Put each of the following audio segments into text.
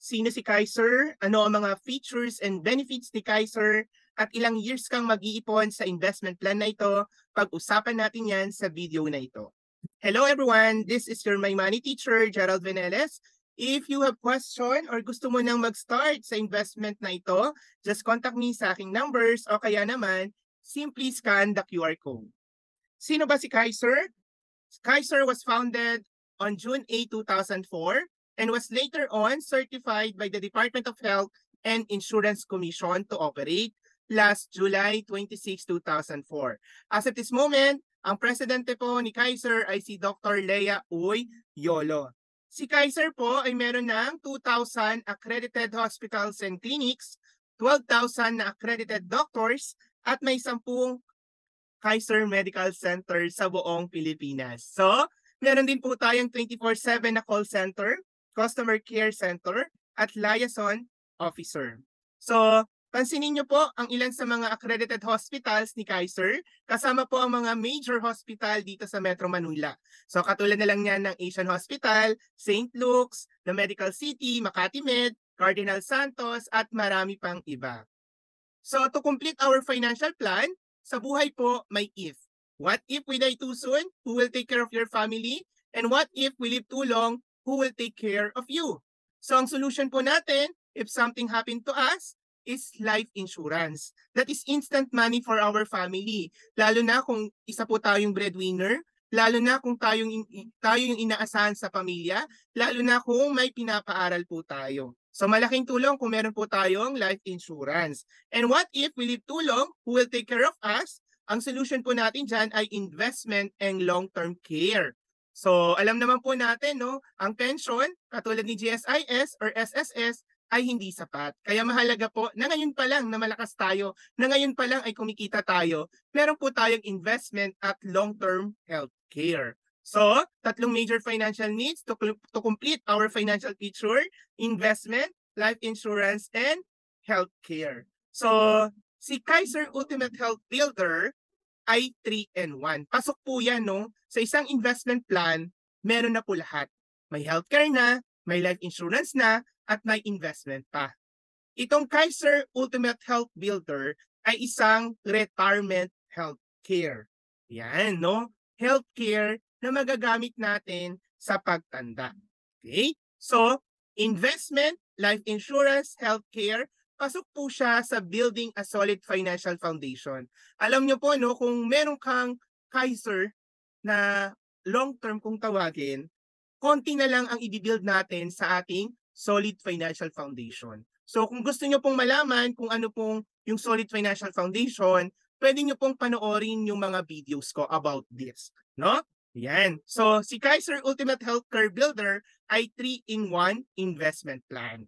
Sino si Kaiser? Ano ang mga features and benefits ni Kaiser? At ilang years kang mag-iipon sa investment plan na ito? Pag-usapan natin yan sa video na ito. Hello everyone, this is your My Money teacher, Gerald Veneles. If you have question or gusto mo nang mag-start sa investment na ito, just contact me sa aking numbers o kaya naman, simply scan the QR code. Sino ba si Kaiser? Kaiser was founded on June 8, 2004 and was later on certified by the Department of Health and Insurance Commission to operate last July 26, 2004. As of this moment, ang presidente po ni Kaiser ay si Dr. Lea Uy Yolo. Si Kaiser po ay meron ng 2,000 accredited hospitals and clinics, 12,000 na accredited doctors, at may 10 Kaiser Medical Center sa buong Pilipinas. So, meron din po tayong 24/7 na call center, customer care center, at liaison officer. So, pansinin niyo po ang ilan sa mga accredited hospitals ni Kaiser, kasama po ang mga major hospital dito sa Metro Manila. So, katulad na lang yan ng Asian Hospital, St. Luke's, The Medical City, Makati Med, Cardinal Santos, at marami pang iba. So, to complete our financial plan, sa buhay po may if. What if we die too soon? Who will take care of your family? And what if we live too long? Who will take care of you? So ang solution po natin, if something happened to us, is life insurance. That is instant money for our family. Lalo na kung isa po tayong breadwinner, lalo na kung tayo yung inaasahan sa pamilya, lalo na kung may pinapaaral po tayo. So malaking tulong kung meron po tayong life insurance. And what if we live too long? Who will take care of us? Ang solution po natin dyan ay investment and long-term care. So alam naman po natin, no, ang pension, katulad ni GSIS or SSS, ay hindi sapat. Kaya mahalaga po na ngayon pa lang na malakas tayo, na ngayon pa lang ay kumikita tayo, meron po tayong investment at long-term health care. So, tatlong major financial needs to complete our financial picture: investment, life insurance, and healthcare. So, si Kaiser Ultimate Health Builder ay 3-in-1. Pasok po yan, no? Sa isang investment plan, meron na po lahat. May healthcare na, may life insurance na, at may investment pa. Itong Kaiser Ultimate Health Builder ay isang retirement healthcare. Yan, no? Healthcare na magagamit natin sa pagtanda. Okay? So, investment, life insurance, healthcare, pasok po siya sa building a solid financial foundation. Alam niyo po, no, kung meron kang Kaiser na long-term kung tawagin, konti na lang ang i-build natin sa ating solid financial foundation. So kung gusto niyo pong malaman kung ano pong yung solid financial foundation, pwede niyo pong panoorin yung mga videos ko about this, no? Yan. So si Kaiser Ultimate Healthcare Builder ay 3-in-1 investment plan.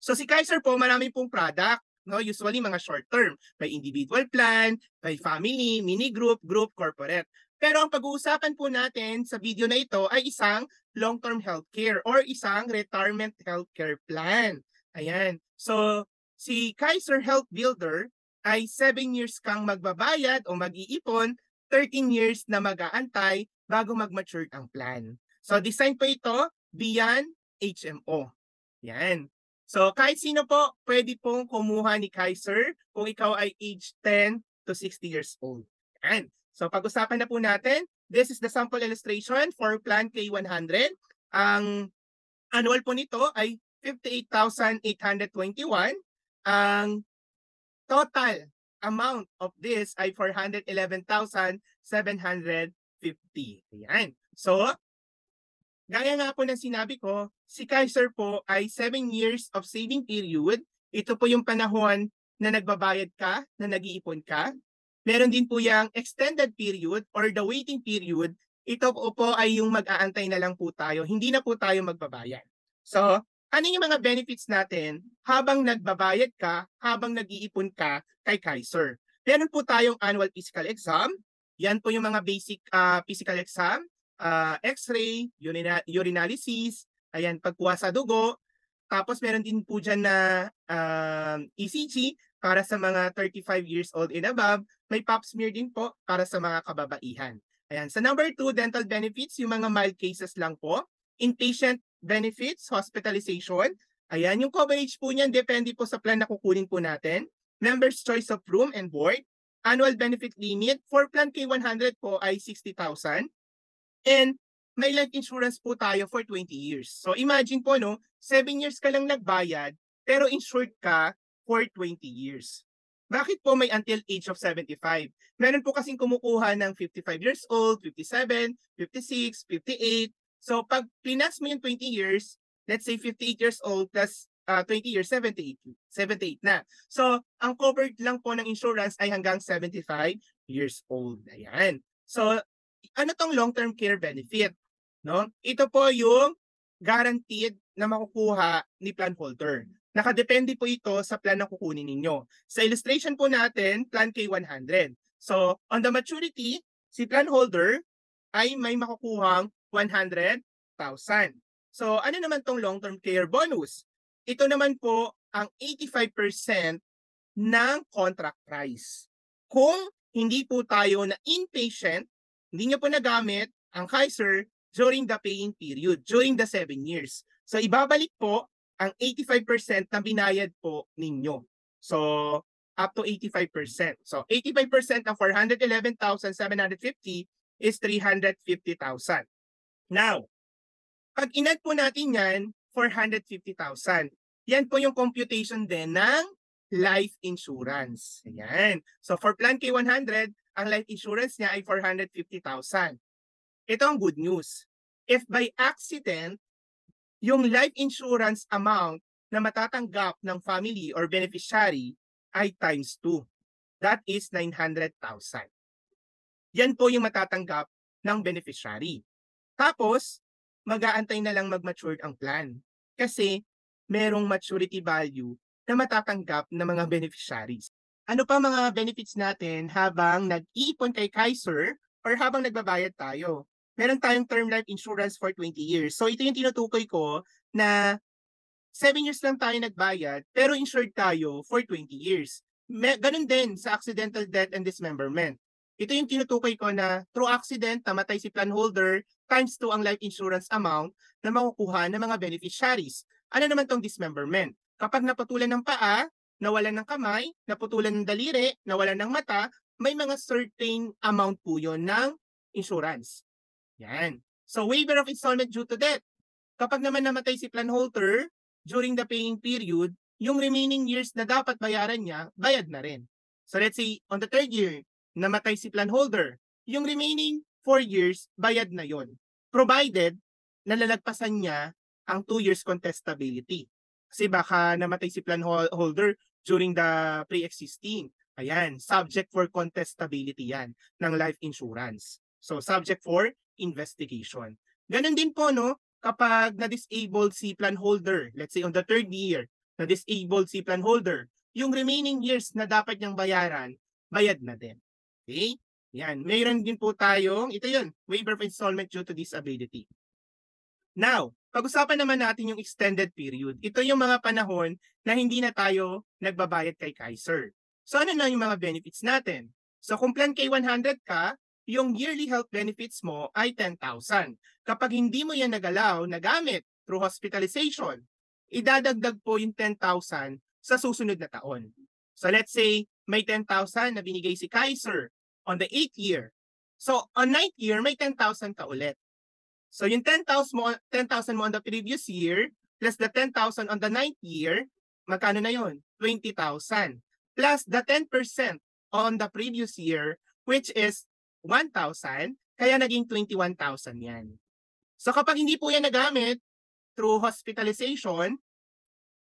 So si Kaiser po, marami pong product, no? Usually mga short term. May individual plan, may family, mini group, group, corporate. Pero ang pag-uusapan po natin sa video na ito ay isang long-term healthcare or isang retirement healthcare plan. Ayan. So si Kaiser Health Builder ay 7 years kang magbabayad o mag-iipon, 13 years na mag-aantay bago mag-mature ang plan. So design po ito beyond HMO. Yan. So kahit sino po pwede pong kumuha ni Kaiser kung ikaw ay age 10 to 60 years old. Yan. So pag-usapan na po natin, this is the sample illustration for Plan K100. Ang annual po nito ay 58,821. Ang total amount of this ay 411,750. Ayan. So, gaya nga po ng sinabi ko, si Kaiser po ay 7 years of saving period. Ito po yung panahon na nagbabayad ka, na nag-iipon ka. Meron din po yung extended period or the waiting period. Ito po ay yung mag-aantay na lang po tayo. Hindi na po tayo magbabayad. So, ano yung mga benefits natin habang nagbabayad ka, habang nag-iipon ka kay Kaiser? Meron po tayong annual physical exam. Yan po yung mga basic physical exam. X-ray, urinalysis, ayan, pagkuha sa dugo. Tapos meron din po dyan na ECG para sa mga 35 years old and above. May pap smear din po para sa mga kababaihan. Ayan. Sa number 2, dental benefits, yung mga mild cases lang po. Inpatient benefits, hospitalization. Ayan, yung coverage po niyan depende po sa plan na kukunin po natin. Member's choice of room and board. Annual benefit limit for plan K100 po ay 60,000. And may life insurance po tayo for 20 years. So imagine po, no, 7 years ka lang nagbayad, pero insured ka for 20 years. Bakit po may until age of 75? Meron po kasing kumukuha ng 55 years old, 57, 56, 58. So pag pinas mo yung 20 years, let's say 58 years old plus 20 years, 78 na. So ang covered lang po ng insurance ay hanggang 75 years old. Ayan. So ano tong long-term care benefit? No? Ito po yung guaranteed na makukuha ni plan holder. Nakadepende po ito sa plan na kukunin ninyo. Sa illustration po natin, plan K100. So, on the maturity, si plan holder ay may makukuhang 100,000. So, ano naman tong long-term care bonus? Ito naman po ang 85% ng contract price. Kung hindi po tayo na inpatient, hindi nyo po nagamit ang Kaiser during the paying period, during the 7 years. So, ibabalik po ang 85% na binayad po ninyo. So, up to 85%. So, 85% ng 411,750 is 350,000. Now, pag inad po natin yan, 450,000. Yan po yung computation din ng life insurance. Ayan. So, for plan K100, ang life insurance niya ay 450,000. Ito ang good news. If by accident, yung life insurance amount na matatanggap ng family or beneficiary ay times 2. That is 900,000. Yan po yung matatanggap ng beneficiary. Tapos, mag-aantay na lang mag-mature ang plan. Kasi merong maturity value na matatanggap ng mga beneficiaries. Ano pa mga benefits natin habang nag-iipon kay Kaiser or habang nagbabayad tayo? Meron tayong term life insurance for 20 years. So ito yung tinutukoy ko na 7 years lang tayo nagbayad pero insured tayo for 20 years. Ganun din sa accidental death and dismemberment. Ito yung tinutukoy ko na through accident, namatay si plan holder, times 2 ang life insurance amount na makukuha ng mga beneficiaries. Ano naman tong dismemberment? Kapag naputulan ng paa, nawalan ng kamay, naputulan ng daliri, nawalan ng mata, may mga certain amount po yun ng insurance. Yan. So waiver of installment due to death. Kapag naman namatay si plan holder during the paying period, yung remaining years na dapat bayaran niya, bayad na rin. So let's say on the 3rd year, namatay si plan holder, yung remaining 4 years, bayad na yon. Provided nalalagpasan niya ang 2 years contestability. Kasi baka namatay si plan holder during the pre-existing. Ayan, subject for contestability yan ng life insurance. So subject for investigation. Ganon din po, no? Kapag na-disabled si plan holder, let's say on the 3rd year, na-disabled si plan holder, yung remaining years na dapat niyang bayaran, bayad na din. Okay? Yan. Mayroon din po tayong, ito yun, waiver of installment due to disability. Now, pag-usapan naman natin yung extended period. Ito yung mga panahon na hindi na tayo nagbabayad kay Kaiser. So ano na yung mga benefits natin? So kung plan K100 ka, yung yearly health benefits mo ay 10,000. Kapag hindi mo yan nagamit through hospitalization, idadagdag po yung 10,000 sa susunod na taon. So let's say may 10,000 na binigay si Kaiser on the 8th year. So on 9th year, may 10,000 ka ulit. So yung 10,000 mo on the previous year plus the 10,000 on the 9th year, magkano na yun? 20,000. Plus the 10% on the previous year, which is 1,000, kaya naging 21,000 yan. So kapag hindi po yan nagamit through hospitalization,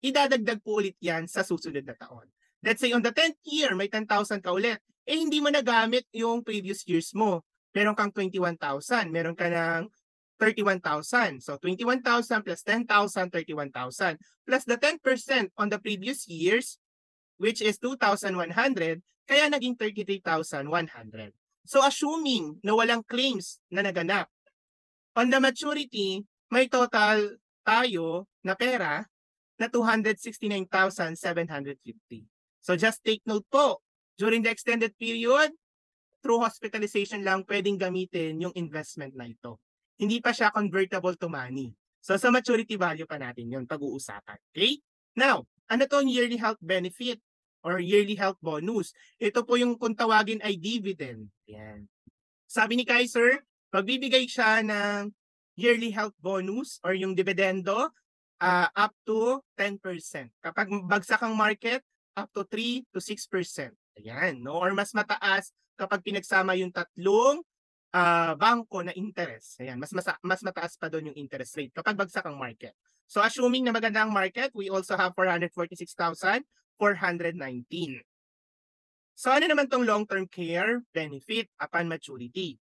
idadagdag po ulit yan sa susunod na taon. Let's say on the 10th year, may 10,000 ka ulit. Hindi mo nagamit yung previous years mo. Meron kang 21,000. Meron ka ng 31,000. So 21,000 plus 10,000, 31,000. Plus the 10% on the previous years, which is 2,100, kaya naging 33,100. So assuming na walang claims na naganap, on the maturity, may total tayo na pera na 269,750. So just take note po, during the extended period, through hospitalization lang pwedeng gamitin yung investment na ito. Hindi pa siya convertible to money. So sa maturity value pa natin yun pag-uusapan. Okay? Now, ano to yearly health benefit or yearly health bonus? Ito po yung kung tawagin ay dividend. Yan. Sabi ni Kaiser, magbibigay siya ng yearly health bonus or yung dividendo up to 10%. Kapag bagsak ang market, up to 3 to 6%. Ayan, no? Or mas mataas kapag pinagsama yung tatlong bangko na interest. Ayan, mas mataas pa doon yung interest rate kapag bagsak ang market. So assuming na maganda ang market, we also have 446,419. So ano naman tong long-term care benefit upon maturity?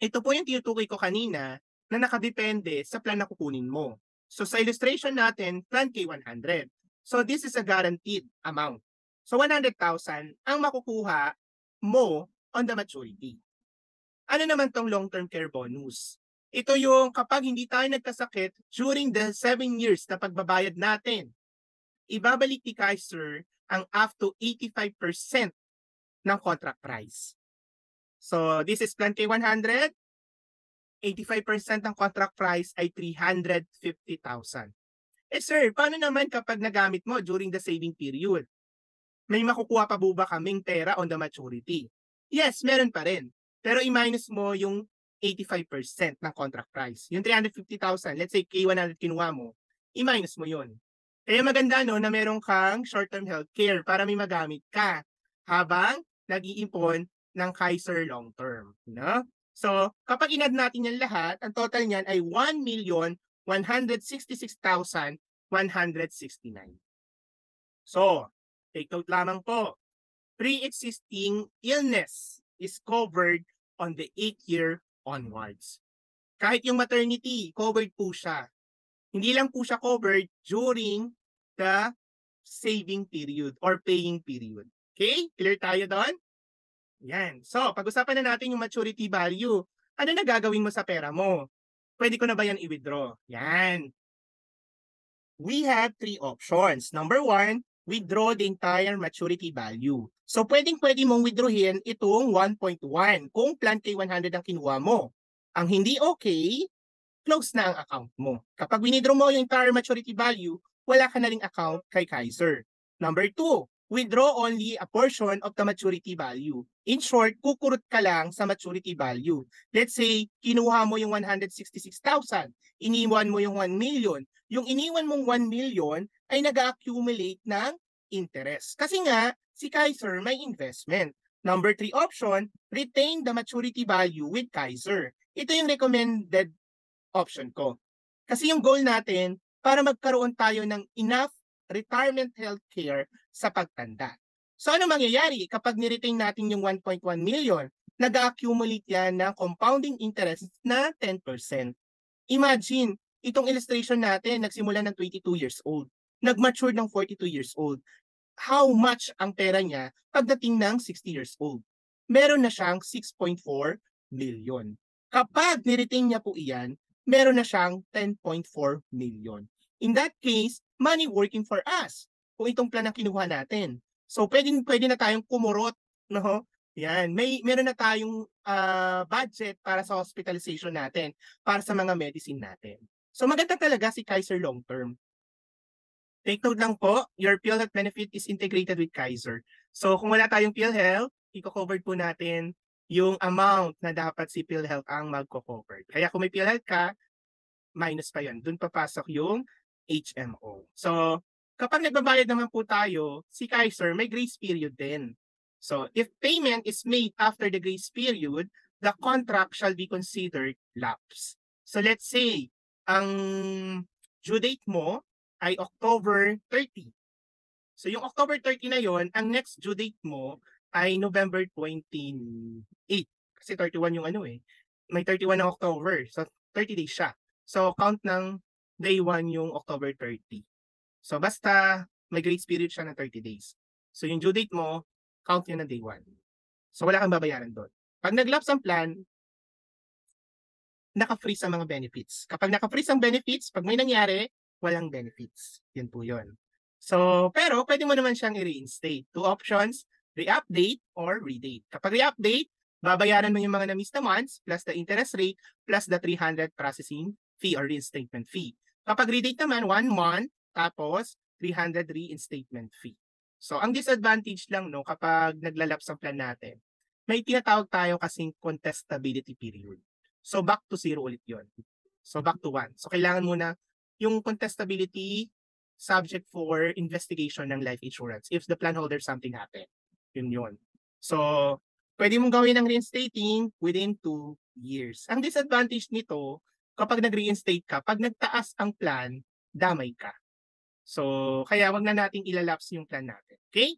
Ito po yung tinutukoy ko kanina na nakadepende sa plan na kukunin mo. So sa illustration natin, plan K100. So this is a guaranteed amount. So 100,000 ang makukuha mo on the maturity. Ano naman tong long-term care bonus? Ito yung kapag hindi tayo nagkasakit during the 7 years na pagbabayad natin, ibabalik ni Kaiser ang up to 85% ng contract price. So this is plan K100. 85% ng contract price ay 350,000. Eh sir, paano naman kapag nagamit mo during the saving period? May makukuha pa ba kaming pera on the maturity? Yes, meron pa rin. Pero i-minus mo yung 85% ng contract price. Yung 350,000, let's say K100 kinuha mo, i-minus mo yun. Kaya maganda no na meron kang short-term healthcare para may magamit ka habang nag-iipon ng Kaiser long-term. No? So, kapag inad natin yan lahat, ang total niyan ay 1,166,169. So, take note lamang po, pre-existing illness is covered on the 8th year onwards. Kahit yung maternity, covered po siya. Hindi lang po siya covered during the saving period or paying period. Okay? Clear tayo doon? Yan. So, pag-usapan na natin yung maturity value. Ano na gagawin mo sa pera mo? Pwede ko na ba yan i-withdraw? Yan. We have 3 options. Number 1, withdraw the entire maturity value. So, pwede mong withdrawin itong 1.1 kung plan K100 ang kinuha mo. Ang hindi okay, close na ang account mo. Kapag withdraw mo yung entire maturity value, wala ka na ring account kay Kaiser. Number 2, withdraw only a portion of the maturity value. In short, kukurot ka lang sa maturity value. Let's say, kinuha mo yung 166,000, iniwan mo yung 1 million. Yung iniwan mong 1 million ay nag-accumulate ng interest. Kasi nga, si Kaiser may investment. Number 3 option, retain the maturity value with Kaiser. Ito yung recommended option ko. Kasi yung goal natin, para magkaroon tayo ng enough retirement healthcare sa pagtanda. So ano mangyayari kapag niretain natin yung 1.1 million? Nag-accumulate yan ng compounding interest na 10%. Imagine, itong illustration natin, nagsimula ng 22 years old. Nag-mature ng 42 years old. How much ang pera niya pagdating ng 60 years old? Meron na siyang 6.4 million. Kapag niretain niya po iyan, meron na siyang 10.4 million. In that case, money working for us. Kung itong plan ang kinuha natin. So pwede na tayong kumurot, no? Yan, meron na tayong budget para sa hospitalization natin, para sa mga medicine natin. So maganda talaga si Kaiser long term. Take note lang po, your PhilHealth benefit is integrated with Kaiser. So kung wala tayong PhilHealth, i-cover po natin yung amount na dapat si PhilHealth ang magko-cover. Kaya kung may PhilHealth ka, minus pa yun. Doon papasok yung HMO. So kapag nagbabayad naman po tayo, si Kaiser may grace period din. So if payment is made after the grace period, the contract shall be considered lapse. So let's say, ang due date mo ay October 30. So yung October 30 na yon, ang next due date mo ay November 28. Kasi 31 yung may 31 ng October. So 30 days siya. So count ng day 1 yung October 30. So basta may grace period siya ng 30 days. So yung due date mo, count yun ng day 1. So wala kang babayaran doon. Pag nag-lapse ang plan, naka-freeze ang mga benefits. Kapag naka-freeze ang benefits, pag may nangyari, walang benefits. Yun po yun. So, pero pwede mo naman siyang i-reinstate. 2 options, re-update or redate. Kapag re-update, babayaran mo yung mga na-miss na months plus the interest rate plus the 300 processing fee or reinstatement fee. Kapag redate naman, 1 month, tapos 300 reinstatement fee. So ang disadvantage lang no kapag naglalapse ang plan natin, may tinatawag tayo kasing contestability period. So back to zero ulit yon. So back to 1. So kailangan muna yung contestability subject for investigation ng life insurance if the plan holder something happen. Yun yun. So pwede mong gawin ang reinstating within 2 years. Ang disadvantage nito, kapag nag-reinstate ka, pag nagtaas ang plan, damay ka. So, kaya wag na nating ilalapse yung plan natin. Okay?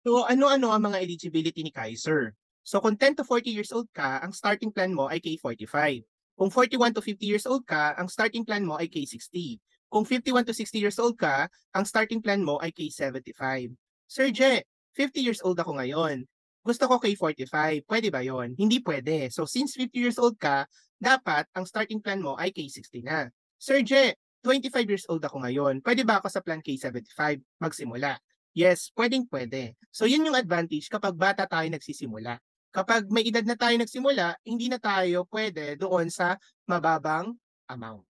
So, ano-ano ang mga eligibility ni Kaiser? So, kung 10 to 40 years old ka, ang starting plan mo ay K45. Kung 41 to 50 years old ka, ang starting plan mo ay K60. Kung 51 to 60 years old ka, ang starting plan mo ay K75. Sir Je, 50 years old ako ngayon. Gusto ko K45. Pwede ba yon? Hindi pwede. So, since 50 years old ka, dapat ang starting plan mo ay K60 na. Sir Je, 25 years old ako ngayon. Pwede ba ako sa plan K75 magsimula? Yes, pwedeng-pwede. So yun yung advantage kapag bata tayo nagsisimula. Kapag may edad na tayo nagsimula, hindi na tayo pwede doon sa mababang amount.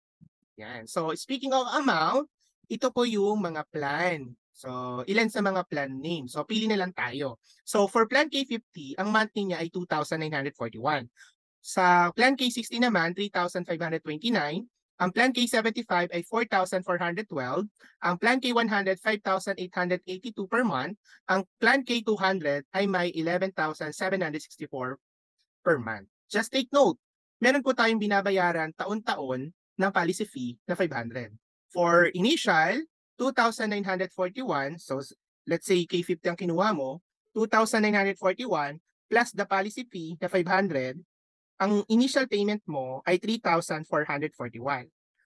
Yan. So speaking of amount, ito po yung mga plan. So ilan sa mga plan name. So pili na lang tayo. So for plan K50, ang monthly niya ay 2,941. Sa plan K60 naman, 3,529. Ang plan K75 ay 4,412. Ang plan K100, 5,882 per month. Ang plan K200 ay may 11,764 per month. Just take note, meron po tayong binabayaran taon-taon ng policy fee na 500. For initial, 2,941. So let's say K50 ang kinuha mo, 2,941 plus the policy fee na 500, ang initial payment mo ay 3,441.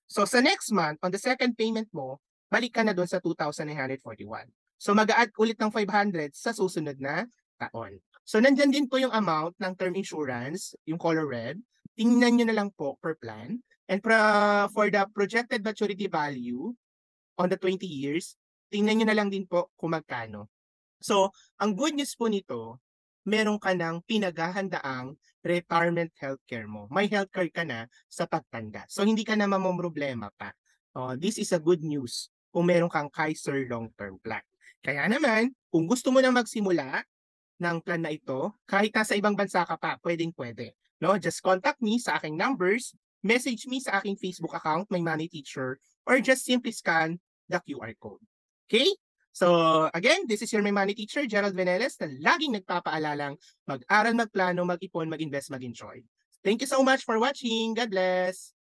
So sa next month, on the second payment mo, balik ka na doon sa 2,941. So mag-a-add ulit ng 500 sa susunod na taon. So nandyan din po yung amount ng term insurance, yung color red. Tingnan nyo na lang po per plan. And for the projected maturity value on the 20 years, tingnan nyo na lang din po kung magkano. So ang good news po nito, meron ka ng pinaghahandaang retirement healthcare mo. May healthcare ka na sa pagtanda. So hindi ka na mamomroblema pa. This is a good news kung meron kang Kaiser long-term plan. Kaya naman, kung gusto mo na magsimula ng plan na ito, kahit nasa ibang bansa ka pa, pwedeng-pwede. No? Just contact me sa aking numbers, message me sa aking Facebook account, My Money Teacher, or just simply scan the QR code. Okay? So again, this is your My Money Teacher, Gerald Veneles, na laging nagpapaalalang mag-aral, magplano, mag-ipon, mag-invest, mag-enjoy. Thank you so much for watching. God bless!